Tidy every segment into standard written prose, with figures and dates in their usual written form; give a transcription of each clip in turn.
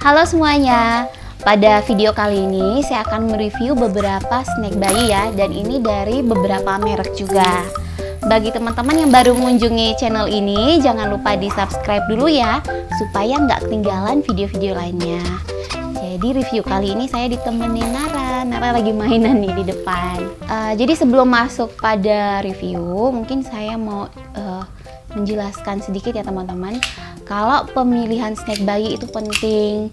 Halo semuanya, pada video kali ini saya akan mereview beberapa snack bayi ya, dan ini dari beberapa merek juga. Bagi teman-teman yang baru mengunjungi channel ini, jangan lupa di subscribe dulu ya, supaya nggak ketinggalan video-video lainnya. Jadi review kali ini saya ditemenin Nara lagi mainan nih di depan. Jadi sebelum masuk pada review, mungkin saya mau menjelaskan sedikit ya teman-teman. Kalau pemilihan snack bayi itu penting,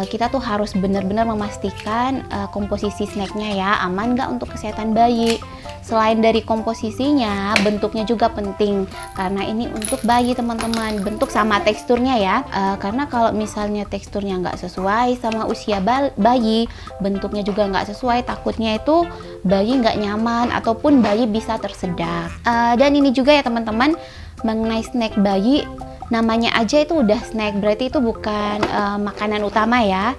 kita tuh harus benar-benar memastikan komposisi snacknya ya aman nggak untuk kesehatan bayi. Selain dari komposisinya, bentuknya juga penting karena ini untuk bayi teman-teman, bentuk sama teksturnya ya. Karena kalau misalnya teksturnya nggak sesuai sama usia bayi, bentuknya juga nggak sesuai, takutnya itu bayi nggak nyaman ataupun bayi bisa tersedak. Dan ini juga ya teman-teman, mengenai snack bayi, namanya aja itu udah snack, berarti itu bukan makanan utama ya.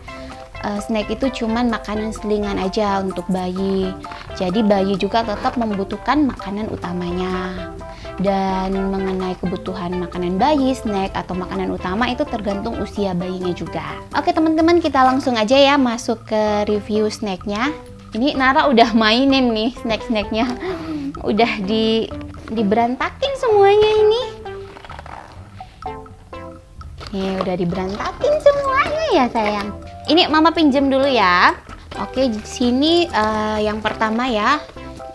Snack itu cuman makanan selingan aja untuk bayi. Jadi bayi juga tetap membutuhkan makanan utamanya. Dan mengenai kebutuhan makanan bayi, snack atau makanan utama itu tergantung usia bayinya juga. Oke teman-teman, kita langsung aja ya masuk ke review snacknya. Ini Nara udah mainin nih snack-snacknya. Udah diberantakin semuanya ini. Nih udah diberantakin semuanya ya sayang. Ini mama pinjem dulu ya. Oke, di sini yang pertama ya,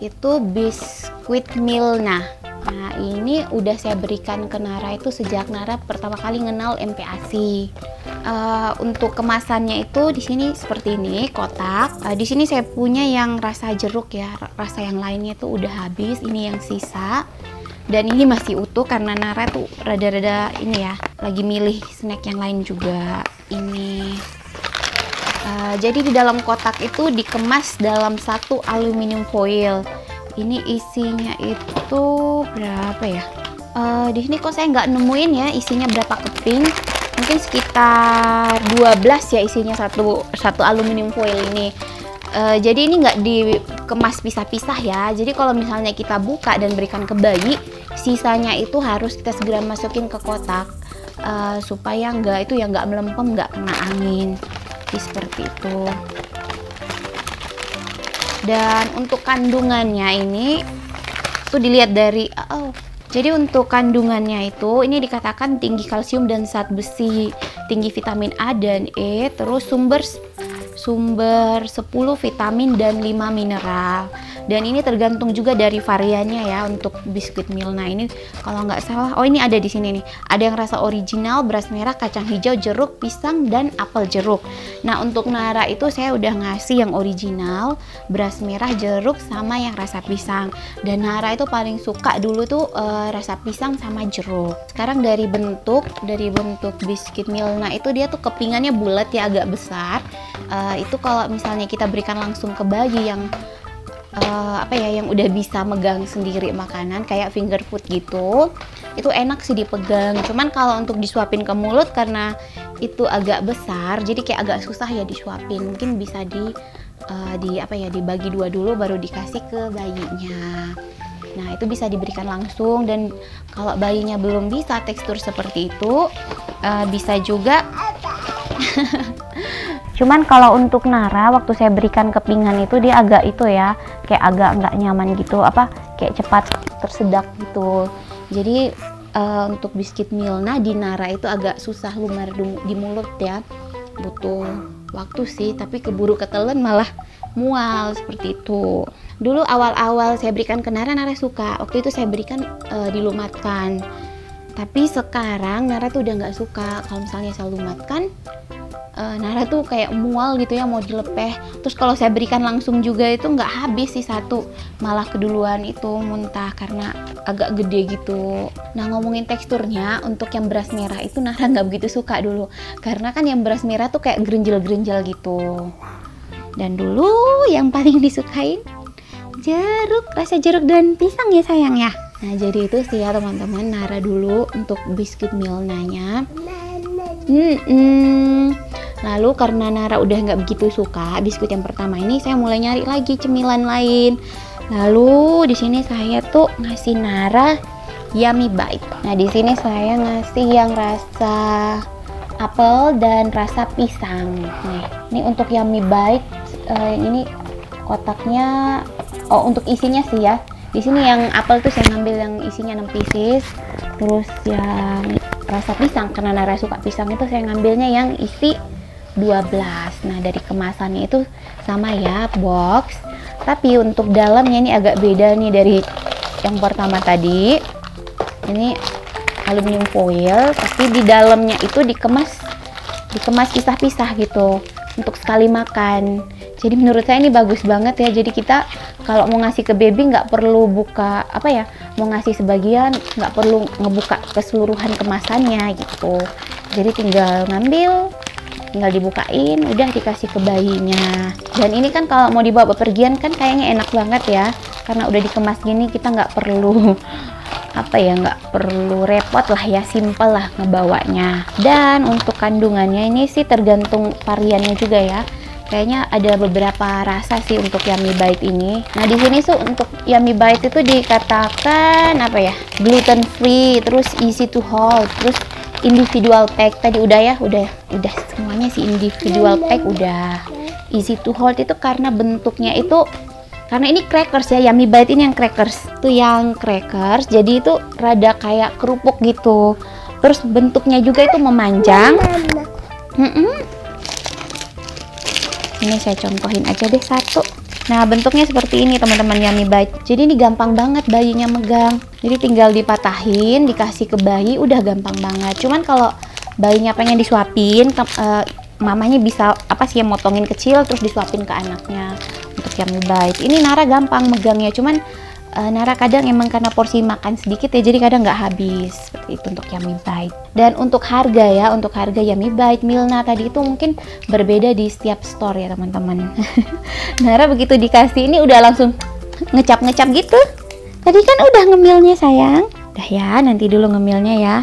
itu biskuit Milna. Nah ini udah saya berikan ke Nara itu sejak Nara pertama kali kenal MPASI. Untuk kemasannya itu di sini seperti ini, kotak. Di sini saya punya yang rasa jeruk ya, rasa yang lainnya tuh udah habis. Ini yang sisa. Dan ini masih utuh karena Nara tuh rada-rada ini ya, lagi milih snack yang lain juga. Ini jadi di dalam kotak itu dikemas dalam satu aluminium foil. Ini isinya itu berapa ya? Di sini kok saya nggak nemuin ya isinya berapa keping. Mungkin sekitar 12 ya isinya satu aluminium foil ini. Jadi ini nggak dikemas pisah-pisah ya. Jadi kalau misalnya kita buka dan berikan ke bayi, sisanya itu harus kita segera masukin ke kotak supaya nggak melempem, nggak kena angin. Seperti itu. Dan untuk kandungannya ini tuh dilihat dari jadi untuk kandungannya itu ini dikatakan tinggi kalsium dan zat besi, tinggi vitamin A dan E, terus sumber 10 vitamin dan 5 mineral. Dan ini tergantung juga dari variannya ya untuk biskuit Milna ini. Kalau nggak salah, ini ada di sini nih. Ada yang rasa original, beras merah, kacang hijau, jeruk, pisang, dan apel jeruk. Nah untuk Nara itu saya udah ngasih yang original, beras merah, jeruk, sama yang rasa pisang. Dan Nara itu paling suka dulu tuh rasa pisang sama jeruk. Sekarang dari bentuk biskuit Milna itu dia tuh kepingannya bulat ya, agak besar. Itu kalau misalnya kita berikan langsung ke bayi yang yang udah bisa megang sendiri makanan kayak finger food gitu, itu enak sih dipegang. Cuman kalau untuk disuapin ke mulut karena itu agak besar, jadi kayak agak susah ya disuapin. Mungkin bisa dibagi dua dulu baru dikasih ke bayinya. Nah itu bisa diberikan langsung. Dan kalau bayinya belum bisa tekstur seperti itu, bisa juga cuman kalau untuk Nara waktu saya berikan kepingan itu dia agak kayak agak nggak nyaman gitu, kayak cepat tersedak gitu. Jadi untuk biskuit Milna di Nara itu agak susah lumer di mulut ya, butuh waktu sih, tapi keburu ketelan malah mual seperti itu. Dulu awal-awal saya berikan ke Nara suka, waktu itu saya berikan dilumatkan. Tapi sekarang Nara tuh udah nggak suka kalau misalnya saya lumatkan. Nara tuh kayak mual gitu ya, mau dilepeh. Terus kalau saya berikan langsung juga itu nggak habis sih satu, malah keduluan itu muntah karena agak gede gitu. Nah ngomongin teksturnya, untuk yang beras merah itu Nara nggak begitu suka dulu, karena kan yang beras merah tuh kayak gerinjel-gerinjel gitu. Dan dulu yang paling disukain jeruk, rasa jeruk dan pisang ya sayang ya. Nah jadi itu sih ya teman-teman, Nara dulu untuk biskuit Milnanya. Lalu karena Nara udah nggak begitu suka biskuit yang pertama ini, saya mulai nyari lagi cemilan lain. Lalu di sini saya tuh ngasih Nara Yummy Bite. Nah di sini saya ngasih yang rasa apel dan rasa pisang. Nih, ini untuk Yummy Bite. Yang ini kotaknya, untuk isinya sih ya. Di sini yang apel tuh saya ngambil yang isinya 6 pieces. Terus yang rasa pisang, karena Nara suka pisang, itu saya ngambilnya yang isi 12. Nah, dari kemasannya itu sama ya, box. Tapi untuk dalamnya ini agak beda nih dari yang pertama tadi. Ini aluminium foil, tapi di dalamnya itu dikemas pisah-pisah gitu untuk sekali makan. Jadi menurut saya ini bagus banget ya. Jadi kita kalau mau ngasih ke baby nggak perlu buka mau ngasih sebagian, nggak perlu ngebuka keseluruhan kemasannya gitu. Jadi tinggal ngambil, tinggal dibukain, udah dikasih ke bayinya. Dan ini kan kalau mau dibawa bepergian kan kayaknya enak banget ya, karena udah dikemas gini, kita nggak perlu nggak perlu repot lah ya, simple lah ngebawanya. Dan untuk kandungannya ini sih tergantung variannya juga ya. Kayaknya ada beberapa rasa sih untuk Yummy Bite ini. Nah, di sini tuh untuk Yummy Bite itu dikatakan gluten free, terus easy to hold, terus individual pack. Tadi udah ya, udah semuanya sih individual pack udah. Easy to hold itu karena bentuknya itu, karena ini crackers ya, Yummy Bite ini yang crackers. Itu yang crackers, jadi itu rada kayak kerupuk gitu. Terus bentuknya juga itu memanjang. Ini saya contohin aja deh satu. Nah, bentuknya seperti ini teman-teman Yummy Bite. Jadi ini gampang banget bayinya megang. Jadi tinggal dipatahin, dikasih ke bayi, udah gampang banget. Cuman kalau bayinya pengen disuapin, mamanya bisa motongin kecil terus disuapin ke anaknya. Untuk Yummy Bite ini Nara gampang megangnya, cuman Nara kadang emang karena porsi makan sedikit ya, jadi kadang nggak habis. Seperti itu untuk Yummy Bite. Dan untuk harga ya, untuk harga Yummy Bite Milna tadi itu mungkin berbeda di setiap store ya teman-teman. Nara begitu dikasih ini udah langsung ngecap-ngecap gitu. Tadi kan udah ngemilnya sayang. Udah ya, nanti dulu ngemilnya ya.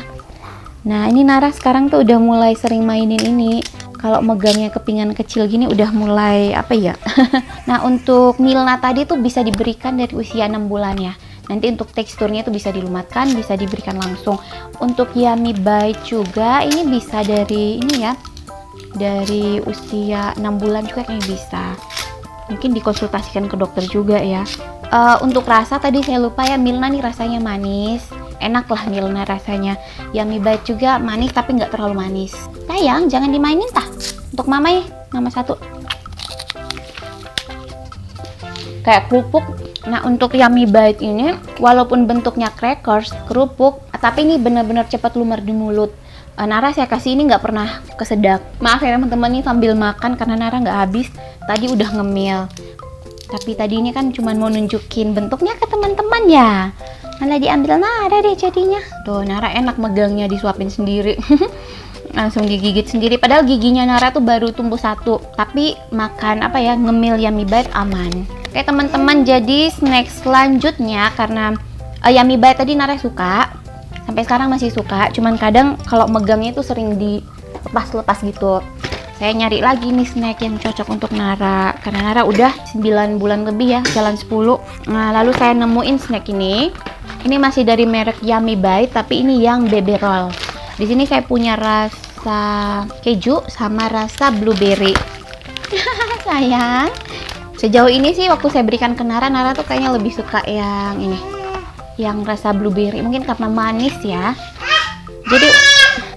Nah, ini Nara sekarang tuh udah mulai sering mainin ini. Kalau megangnya kepingan kecil gini udah mulai Nah, untuk Milna tadi tuh bisa diberikan dari usia 6 bulan ya. Nanti untuk teksturnya tuh bisa dilumatkan, bisa diberikan langsung. Untuk Yummy Bite juga ini bisa dari ini ya, dari usia 6 bulan juga kayaknya bisa. Mungkin dikonsultasikan ke dokter juga ya. Untuk rasa tadi saya lupa ya, Milna nih rasanya manis. Enak lah Milna rasanya. Yummy Bite juga manis tapi nggak terlalu manis. Sayang, jangan dimainin tah. Untuk mama ya, mama satu. Kayak kerupuk. Nah, untuk Yummy Bite ini walaupun bentuknya crackers, kerupuk, tapi ini benar-benar cepat lumer di mulut. Nara saya kasih ini nggak pernah kesedak. Maaf ya teman-teman, ini sambil makan karena Nara nggak habis. Tadi udah ngemil. Tapi tadi ini kan cuma mau nunjukin bentuknya ke teman-teman ya. Malah diambil Nara deh jadinya. Tuh, Nara enak megangnya, disuapin sendiri. Langsung digigit sendiri. Padahal giginya Nara tuh baru tumbuh satu. Tapi makan ngemil Yummy Bite aman. Oke teman-teman, jadi snack selanjutnya karena Yummy Bite tadi Nara suka. Sampai sekarang masih suka. Cuman kadang kalau megangnya itu sering dilepas-lepas gitu. Saya nyari lagi nih snack yang cocok untuk Nara. Karena Nara udah 9 bulan lebih ya, jalan 10. Nah, lalu saya nemuin snack ini. Ini masih dari merek Yummy Bite, tapi ini yang baby roll. Di sini saya punya rasa keju sama rasa blueberry. Sayang. Sejauh ini sih waktu saya berikan ke Nara, Nara tuh kayaknya lebih suka yang ini. Yang rasa blueberry, mungkin karena manis ya.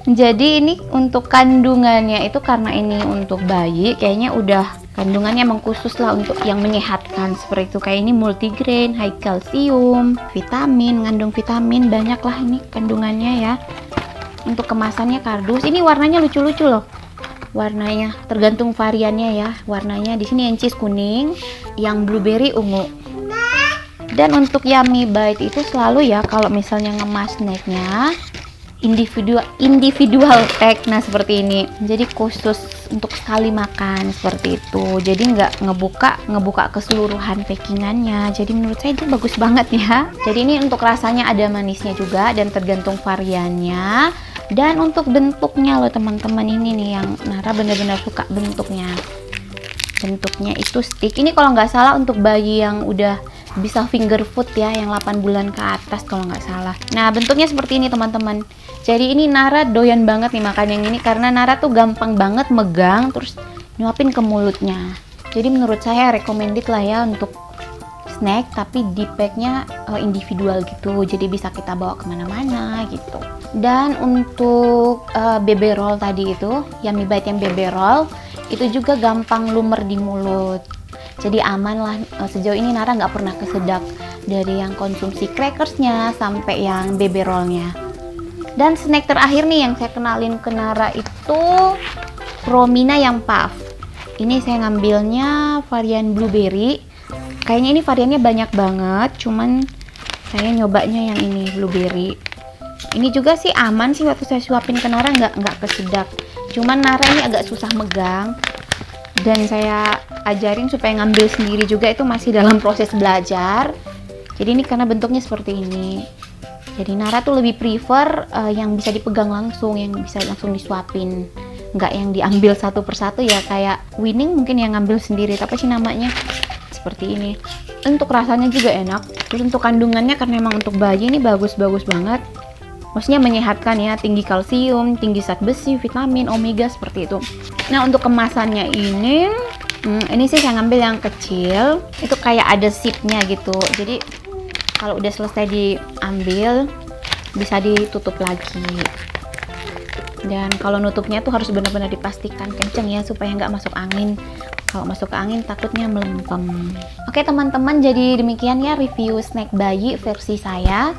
Jadi ini untuk kandungannya itu, karena ini untuk bayi, kayaknya udah kandungannya emang khusus lah untuk yang menyehatkan seperti itu. Kayak ini multigrain, high calcium, vitamin, ngandung vitamin, banyak lah ini kandungannya ya. Untuk kemasannya kardus. Ini warnanya lucu-lucu loh. Warnanya tergantung variannya ya. Warnanya di sini yang cheese kuning, yang blueberry ungu. Dan untuk Yummy Bite itu selalu ya kalau misalnya ngemas snacknya individual pack, nah seperti ini. Jadi khusus untuk sekali makan seperti itu. Jadi nggak ngebuka keseluruhan packingannya. Jadi menurut saya itu bagus banget ya. Jadi ini untuk rasanya ada manisnya juga dan tergantung variannya. Dan untuk bentuknya loh teman-teman, ini nih yang Nara benar-benar suka bentuknya. Bentuknya itu stick. Ini kalau nggak salah untuk bayi yang udah bisa finger food ya, yang 8 bulan ke atas kalau nggak salah. Nah, bentuknya seperti ini teman-teman. Jadi ini Nara doyan banget nih makan yang ini, karena Nara tuh gampang banget megang terus nyuapin ke mulutnya. Jadi menurut saya recommended lah ya untuk snack, tapi di packnya individual gitu, jadi bisa kita bawa kemana-mana gitu. Dan untuk BB roll tadi itu, Yummy Bite yang BB roll itu juga gampang lumer di mulut, jadi aman lah. Sejauh ini Nara nggak pernah kesedak dari yang konsumsi crackersnya sampai yang BB rollnya. Dan snack terakhir nih yang saya kenalin ke Nara itu Promina yang puff. Ini saya ngambilnya varian blueberry. Kayaknya ini variannya banyak banget, cuman saya nyobanya yang ini blueberry. Ini juga sih aman sih, waktu saya suapin ke Nara nggak kesedak. Cuman Nara ini agak susah megang, dan saya ajarin supaya ngambil sendiri juga, itu masih dalam proses belajar. Jadi ini karena bentuknya seperti ini. Jadi Nara tuh lebih prefer yang bisa dipegang langsung, yang bisa langsung disuapin. Nggak yang diambil satu persatu ya, kayak Winning mungkin yang ngambil sendiri, tapi sih namanya seperti ini. Untuk rasanya juga enak. Terus untuk kandungannya, karena memang untuk bayi ini bagus-bagus banget. Maksudnya menyehatkan ya, tinggi kalsium, tinggi zat besi, vitamin, omega seperti itu. Nah, untuk kemasannya ini sih saya ngambil yang kecil. Itu kayak ada zipnya gitu. Jadi kalau udah selesai diambil bisa ditutup lagi. Dan kalau nutupnya tuh harus benar-benar dipastikan kenceng ya, supaya nggak masuk angin. Kalau masuk ke angin takutnya melempem. Oke teman-teman, jadi demikian ya review snack bayi versi saya.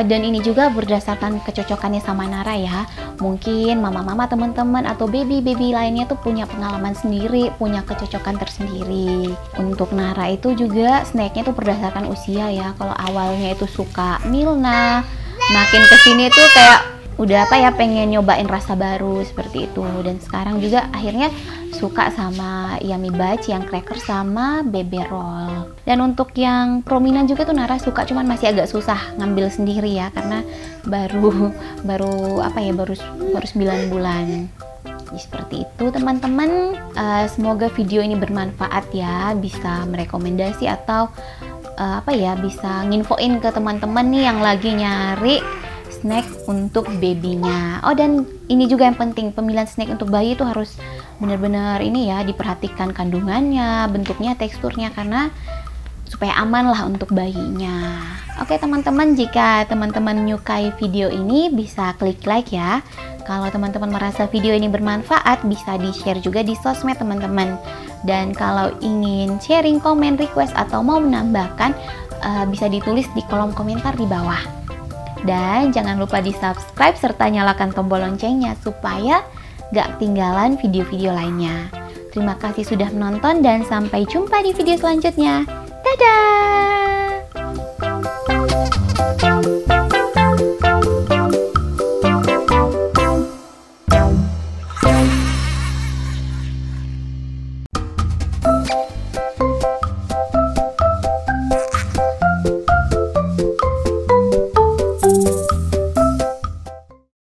Dan ini juga berdasarkan kecocokannya sama Nara ya. Mungkin mama-mama teman-teman atau baby-baby lainnya tuh punya pengalaman sendiri, punya kecocokan tersendiri. Untuk Nara itu juga snacknya tuh berdasarkan usia ya. Kalau awalnya itu suka Milna, makin kesini tuh kayak udah pengen nyobain rasa baru seperti itu. Dan sekarang juga akhirnya suka sama Yummy Bites yang cracker sama BB roll. Dan untuk yang Promina juga tuh Nara suka, cuman masih agak susah ngambil sendiri ya, karena baru 9 bulan. Jadi seperti itu teman-teman. Semoga video ini bermanfaat ya, bisa merekomendasi atau bisa nginfoin ke teman-teman nih yang lagi nyari snack untuk babynya. Oh, dan ini juga yang penting, pemilihan snack untuk bayi itu harus benar-benar ini ya, diperhatikan kandungannya, bentuknya, teksturnya, karena supaya aman lah untuk bayinya. Oke teman-teman, jika teman-teman menyukai video ini bisa klik like ya. Kalau teman-teman merasa video ini bermanfaat, bisa di-share juga di sosmed teman-teman. Dan kalau ingin sharing, komen, request, atau mau menambahkan, bisa ditulis di kolom komentar di bawah. Dan jangan lupa di subscribe serta nyalakan tombol loncengnya supaya gak ketinggalan video-video lainnya. Terima kasih sudah menonton dan sampai jumpa di video selanjutnya. Dadah!